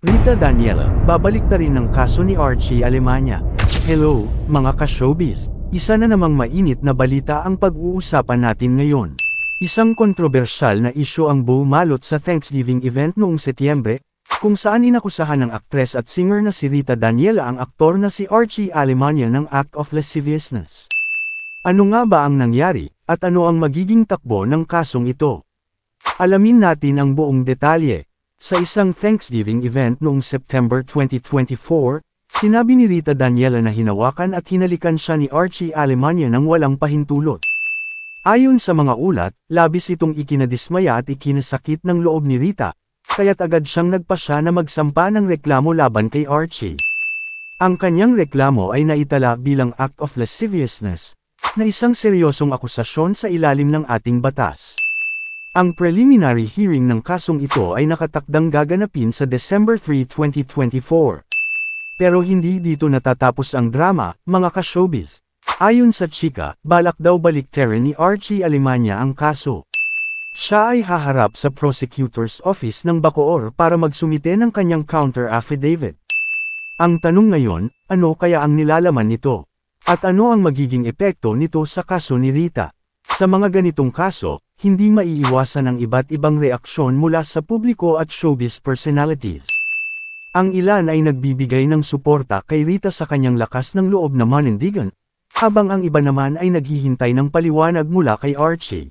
Rita Daniela, babalik na rin ng kaso ni Archie Alemania. Hello, mga ka-showbiz. Isa na namang mainit na balita ang pag-uusapan natin ngayon. Isang kontrobersyal na isyu ang bumalot sa Thanksgiving event noong Setyembre, kung saan inakusahan ng aktres at singer na si Rita Daniela ang aktor na si Archie Alemania ng act of lasciviousness. Ano nga ba ang nangyari, at ano ang magiging takbo ng kasong ito? Alamin natin ang buong detalye. Sa isang Thanksgiving event noong September 2024, sinabi ni Rita Daniela na hinawakan at hinalikan siya ni Archie Alemania nang walang pahintulot. Ayon sa mga ulat, labis itong ikinadismaya at ikinasakit ng loob ni Rita, kaya't agad siyang nagpasya na magsampa ng reklamo laban kay Archie. Ang kanyang reklamo ay naitala bilang act of lasciviousness, na isang seryosong akusasyon sa ilalim ng ating batas. Ang preliminary hearing ng kasong ito ay nakatakdang gaganapin sa December 3, 2024. Pero hindi dito natatapos ang drama, mga ka-showbiz. Ayon sa chika, balak daw baliktarin ni Archie Alemania ang kaso. Siya ay haharap sa prosecutor's office ng Bacoor para magsumite ng kanyang counter affidavit. Ang tanong ngayon, ano kaya ang nilalaman nito? At ano ang magiging epekto nito sa kaso ni Rita? Sa mga ganitong kaso, hindi maiiwasan ang iba't ibang reaksyon mula sa publiko at showbiz personalities. Ang ilan ay nagbibigay ng suporta kay Rita sa kanyang lakas ng loob na manindigan, habang ang iba naman ay naghihintay ng paliwanag mula kay Archie.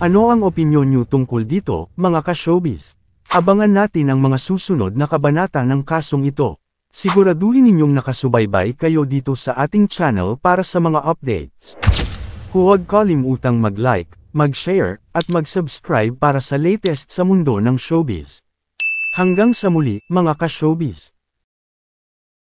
Ano ang opinyon niyo tungkol dito, mga ka-showbiz? Abangan natin ang mga susunod na kabanata ng kasong ito. Siguraduhin ninyong nakasubaybay kayo dito sa ating channel para sa mga updates. Huwag kalimutang mag-like, mag-share, at mag-subscribe para sa latest sa mundo ng showbiz. Hanggang sa muli, mga ka-showbiz.